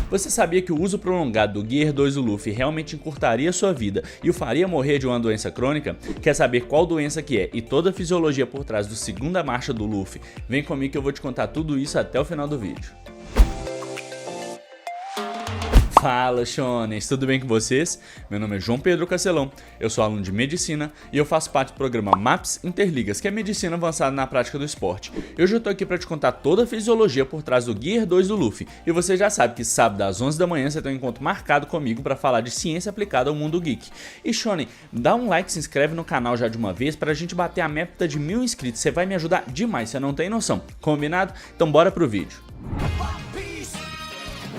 Você sabia que o uso prolongado do Gear 2 do Luffy realmente encurtaria sua vida e o faria morrer de uma doença crônica? Quer saber qual doença que é e toda a fisiologia por trás do segunda marcha do Luffy? Vem comigo que eu vou te contar tudo isso até o final do vídeo. Fala Shonens, tudo bem com vocês? Meu nome é João Pedro Castelão, eu sou aluno de Medicina e eu faço parte do programa MAPS Interligas, que é Medicina Avançada na Prática do Esporte. Eu já tô aqui para te contar toda a fisiologia por trás do Gear 2 do Luffy, e você já sabe que sábado às 11 da manhã você tem um encontro marcado comigo para falar de ciência aplicada ao mundo geek. E Shonen, dá um like, se inscreve no canal já de uma vez pra gente bater a meta de 1000 inscritos, você vai me ajudar demais, você não tem noção, combinado? Então bora pro vídeo.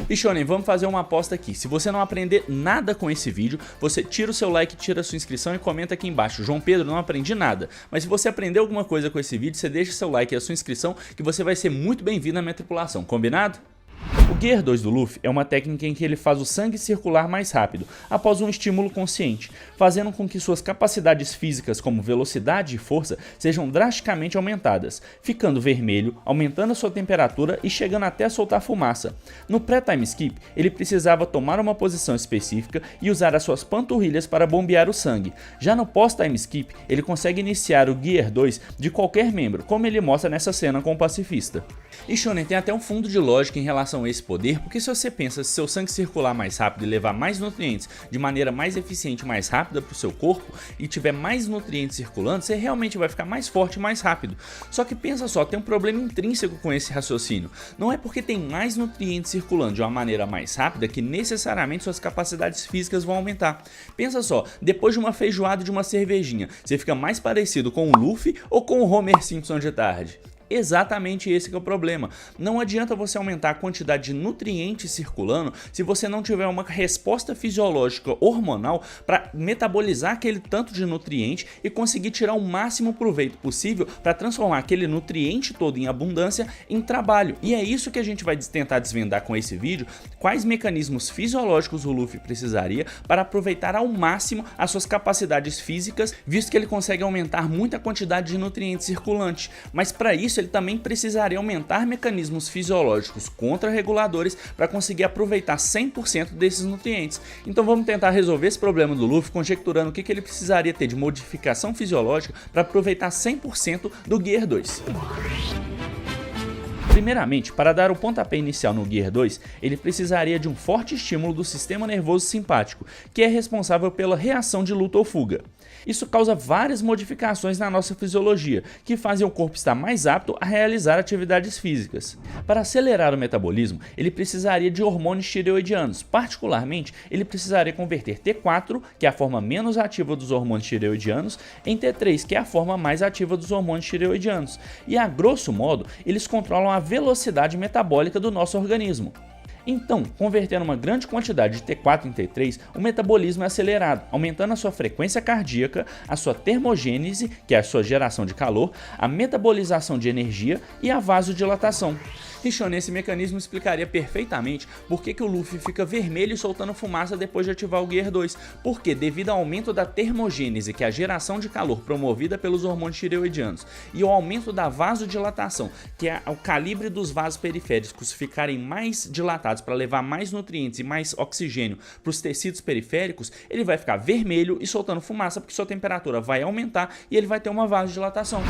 E Shonen, vamos fazer uma aposta aqui. Se você não aprender nada com esse vídeo, você tira o seu like, tira a sua inscrição e comenta aqui embaixo: João Pedro, não aprendi nada. Mas se você aprendeu alguma coisa com esse vídeo, você deixa seu like e a sua inscrição, que você vai ser muito bem-vindo na minha tripulação, combinado? O Gear 2 do Luffy é uma técnica em que ele faz o sangue circular mais rápido, após um estímulo consciente, fazendo com que suas capacidades físicas como velocidade e força sejam drasticamente aumentadas, ficando vermelho, aumentando a sua temperatura e chegando até a soltar fumaça. No pré-time skip, ele precisava tomar uma posição específica e usar as suas panturrilhas para bombear o sangue. Já no pós-time skip, ele consegue iniciar o Gear 2 de qualquer membro, como ele mostra nessa cena com o pacifista. E Shonen, tem até um fundo de lógica em relação a esse poder, porque se você pensa se seu sangue circular mais rápido e levar mais nutrientes de maneira mais eficiente e mais rápida para o seu corpo e tiver mais nutrientes circulando, você realmente vai ficar mais forte e mais rápido. Só que pensa só, tem um problema intrínseco com esse raciocínio. Não é porque tem mais nutrientes circulando de uma maneira mais rápida que necessariamente suas capacidades físicas vão aumentar. Pensa só, depois de uma feijoada e de uma cervejinha, você fica mais parecido com o Luffy ou com o Homer Simpson de tarde? Exatamente esse que é o problema. Não adianta você aumentar a quantidade de nutrientes circulando se você não tiver uma resposta fisiológica hormonal para metabolizar aquele tanto de nutriente e conseguir tirar o máximo proveito possível para transformar aquele nutriente todo em abundância em trabalho. E é isso que a gente vai tentar desvendar com esse vídeo, quais mecanismos fisiológicos o Luffy precisaria para aproveitar ao máximo as suas capacidades físicas, visto que ele consegue aumentar muito a quantidade de nutrientes circulantes. Mas para isso ele também precisaria aumentar mecanismos fisiológicos contra-reguladores para conseguir aproveitar 100% desses nutrientes. Então vamos tentar resolver esse problema do Luffy conjecturando o que ele precisaria ter de modificação fisiológica para aproveitar 100% do Gear 2. Primeiramente, para dar o pontapé inicial no Gear 2, ele precisaria de um forte estímulo do sistema nervoso simpático, que é responsável pela reação de luta ou fuga. Isso causa várias modificações na nossa fisiologia, que fazem o corpo estar mais apto a realizar atividades físicas. Para acelerar o metabolismo, ele precisaria de hormônios tireoidianos. Particularmente, ele precisaria converter T4, que é a forma menos ativa dos hormônios tireoidianos, em T3, que é a forma mais ativa dos hormônios tireoidianos. E a grosso modo, eles controlam a velocidade metabólica do nosso organismo. Então, convertendo uma grande quantidade de T4 em T3, o metabolismo é acelerado, aumentando a sua frequência cardíaca, a sua termogênese, que é a sua geração de calor, a metabolização de energia e a vasodilatação. E Shonen, esse mecanismo explicaria perfeitamente por que o Luffy fica vermelho e soltando fumaça depois de ativar o Gear 2. Porque, devido ao aumento da termogênese, que é a geração de calor promovida pelos hormônios tireoidianos, e ao aumento da vasodilatação, que é o calibre dos vasos periféricos ficarem mais dilatados para levar mais nutrientes e mais oxigênio para os tecidos periféricos, ele vai ficar vermelho e soltando fumaça porque sua temperatura vai aumentar e ele vai ter uma vasodilatação.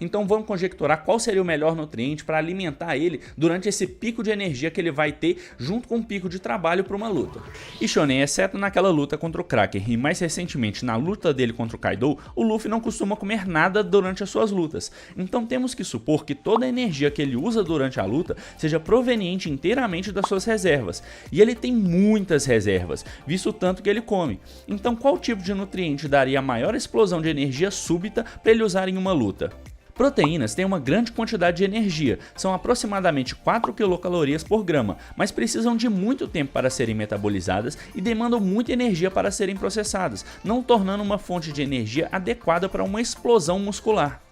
Então vamos conjecturar qual seria o melhor nutriente para alimentar ele durante esse pico de energia que ele vai ter junto com um pico de trabalho para uma luta. E Shonen, exceto naquela luta contra o Cracker e mais recentemente na luta dele contra o Kaido, o Luffy não costuma comer nada durante as suas lutas. Então temos que supor que toda a energia que ele usa durante a luta seja proveniente inteiramente das suas reservas. E ele tem muitas reservas, visto o tanto que ele come. Então qual tipo de nutriente daria a maior explosão de energia súbita para ele usar em uma luta? Proteínas têm uma grande quantidade de energia, são aproximadamente 4 quilocalorias por grama, mas precisam de muito tempo para serem metabolizadas e demandam muita energia para serem processadas, não tornando uma fonte de energia adequada para uma explosão muscular.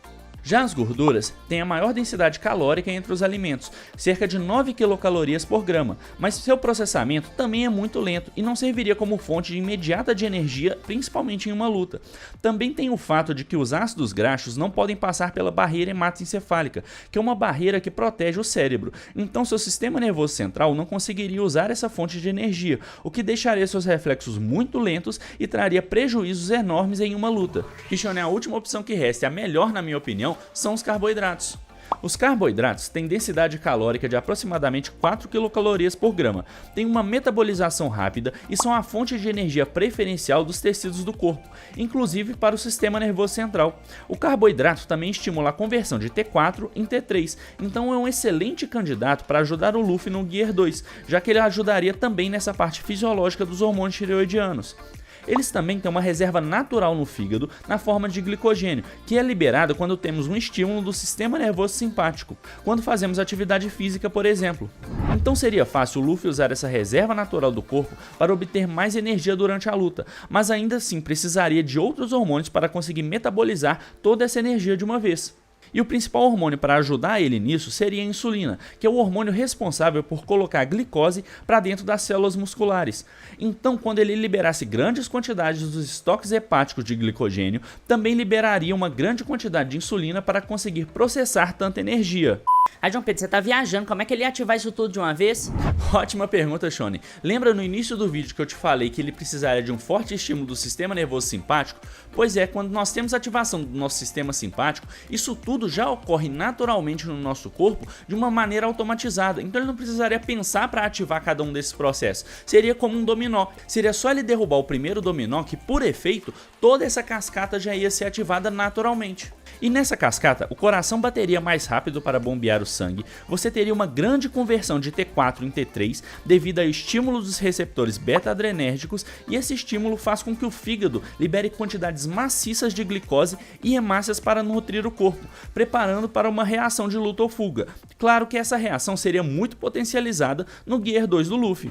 Já as gorduras têm a maior densidade calórica entre os alimentos, cerca de 9 quilocalorias por grama, mas seu processamento também é muito lento e não serviria como fonte imediata de energia, principalmente em uma luta. Também tem o fato de que os ácidos graxos não podem passar pela barreira hematoencefálica, que é uma barreira que protege o cérebro, então seu sistema nervoso central não conseguiria usar essa fonte de energia, o que deixaria seus reflexos muito lentos e traria prejuízos enormes em uma luta. Cristiano, a última opção que resta, e a melhor na minha opinião, são os carboidratos. Os carboidratos têm densidade calórica de aproximadamente 4 quilocalorias por grama, têm uma metabolização rápida e são a fonte de energia preferencial dos tecidos do corpo, inclusive para o sistema nervoso central. O carboidrato também estimula a conversão de T4 em T3, então é um excelente candidato para ajudar o Luffy no Gear 2, já que ele ajudaria também nessa parte fisiológica dos hormônios tireoidianos. Eles também têm uma reserva natural no fígado na forma de glicogênio, que é liberado quando temos um estímulo do sistema nervoso simpático, quando fazemos atividade física, por exemplo. Então seria fácil o Luffy usar essa reserva natural do corpo para obter mais energia durante a luta, mas ainda assim precisaria de outros hormônios para conseguir metabolizar toda essa energia de uma vez. E o principal hormônio para ajudar ele nisso seria a insulina, que é o hormônio responsável por colocar a glicose para dentro das células musculares. Então, quando ele liberasse grandes quantidades dos estoques hepáticos de glicogênio, também liberaria uma grande quantidade de insulina para conseguir processar tanta energia. Aí, João Pedro, você tá viajando, como é que ele ia ativar isso tudo de uma vez? Ótima pergunta, Shone. Lembra no início do vídeo que eu te falei que ele precisaria de um forte estímulo do sistema nervoso simpático? Pois é, quando nós temos ativação do nosso sistema simpático, isso tudo já ocorre naturalmente no nosso corpo de uma maneira automatizada, então ele não precisaria pensar para ativar cada um desses processos. Seria como um dominó, seria só ele derrubar o primeiro dominó que, por efeito, toda essa cascata já ia ser ativada naturalmente. E nessa cascata, o coração bateria mais rápido para bombear o sangue, você teria uma grande conversão de T4 em T3 devido ao estímulo dos receptores beta-adrenérgicos, e esse estímulo faz com que o fígado libere quantidades maciças de glicose e hemácias para nutrir o corpo, preparando para uma reação de luta ou fuga. Claro que essa reação seria muito potencializada no Gear 2 do Luffy.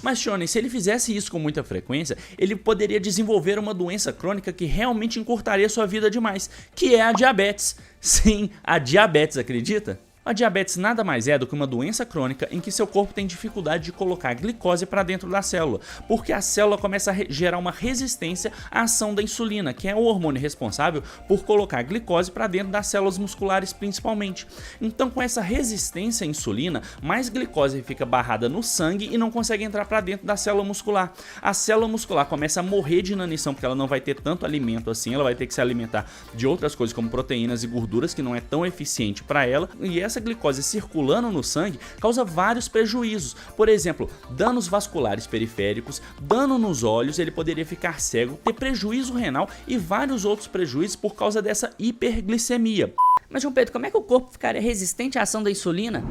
Mas Shonen, se ele fizesse isso com muita frequência, ele poderia desenvolver uma doença crônica que realmente encurtaria sua vida demais, que é a diabetes. Sim, a diabetes, acredita? A diabetes nada mais é do que uma doença crônica em que seu corpo tem dificuldade de colocar glicose para dentro da célula, porque a célula começa a gerar uma resistência à ação da insulina, que é o hormônio responsável por colocar glicose para dentro das células musculares principalmente. Então, com essa resistência à insulina, mais glicose fica barrada no sangue e não consegue entrar para dentro da célula muscular. A célula muscular começa a morrer de inanição porque ela não vai ter tanto alimento assim, ela vai ter que se alimentar de outras coisas como proteínas e gorduras que não é tão eficiente para ela, e essa glicose circulando no sangue causa vários prejuízos, por exemplo, danos vasculares periféricos, dano nos olhos, ele poderia ficar cego, ter prejuízo renal e vários outros prejuízos por causa dessa hiperglicemia. Mas, João Pedro, como é que o corpo ficaria resistente à ação da insulina?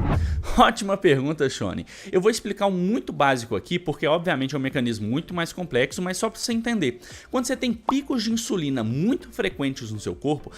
Ótima pergunta, Shone. Eu vou explicar um muito básico aqui, porque obviamente é um mecanismo muito mais complexo, mas só para você entender. Quando você tem picos de insulina muito frequentes no seu corpo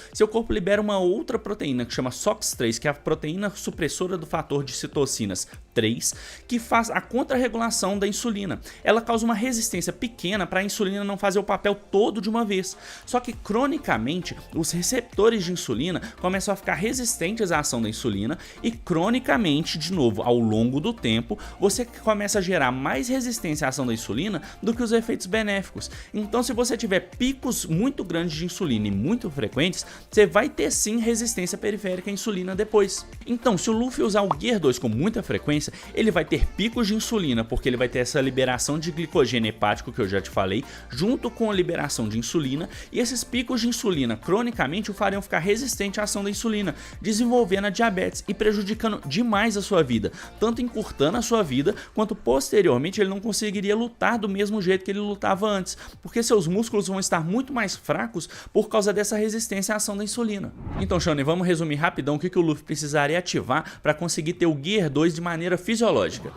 libera uma outra proteína que chama SOX3, que é a proteína supressora do fator de citocinas 3, que faz a contrarregulação da insulina. Ela causa uma resistência pequena para a insulina não fazer o papel todo de uma vez. Só que cronicamente, os receptores de insulina começam a ficar resistentes à ação da insulina e cronicamente, de novo, ao longo do tempo, você começa a gerar mais resistência à ação da insulina do que os efeitos benéficos. Então, se você tiver picos muito grandes de insulina e muito frequentes, você vai ter sim resistência periférica à insulina depois. Então, se o Luffy usar o Gear 2 com muita frequência, ele vai ter picos de insulina, porque ele vai ter essa liberação de glicogênio hepático que eu já te falei, junto com a liberação de insulina, e esses picos de insulina cronicamente o fariam ficar resistente à ação da insulina, desenvolvendo a diabetes e prejudicando demais a sua vida, tanto encurtando a sua vida, quanto posteriormente ele não conseguiria lutar do mesmo jeito que ele lutava antes, porque seus músculos vão estar muito mais fracos por causa dessa resistência à ação da insulina. Então, Shonen, vamos resumir rapidão o que o Luffy precisaria ativar para conseguir ter o Gear 2 de maneira fisiológica.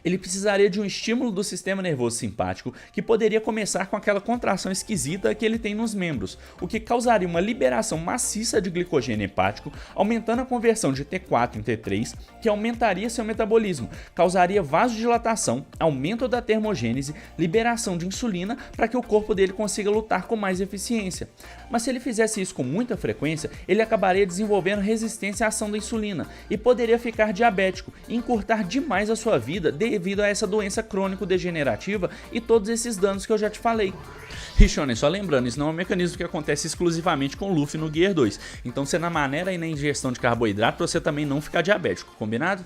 Ele precisaria de um estímulo do sistema nervoso simpático que poderia começar com aquela contração esquisita que ele tem nos membros, o que causaria uma liberação maciça de glicogênio hepático, aumentando a conversão de T4 em T3, que aumentaria seu metabolismo, causaria vasodilatação, aumento da termogênese, liberação de insulina para que o corpo dele consiga lutar com mais eficiência. Mas se ele fizesse isso com muita frequência, ele acabaria desenvolvendo resistência à ação da insulina e poderia ficar diabético e encurtar demais a sua vida devido a essa doença crônico-degenerativa e todos esses danos que eu já te falei. E Shonen, só lembrando, isso não é um mecanismo que acontece exclusivamente com o Luffy no Gear 2, então se na maneira e na ingestão de carboidrato você também não ficar diabético, combinado?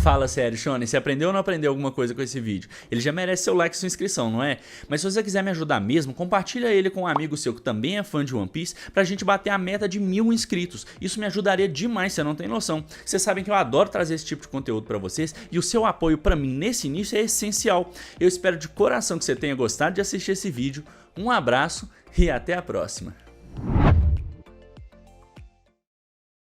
Fala sério, Shonen, você aprendeu ou não aprendeu alguma coisa com esse vídeo? Ele já merece seu like e sua inscrição, não é? Mas se você quiser me ajudar mesmo, compartilha ele com um amigo seu que também é fã de One Piece pra gente bater a meta de 1000 inscritos. Isso me ajudaria demais, você não tem noção. Vocês sabem que eu adoro trazer esse tipo de conteúdo pra vocês e o seu apoio pra mim nesse início é essencial. Eu espero de coração que você tenha gostado de assistir esse vídeo. Um abraço e até a próxima.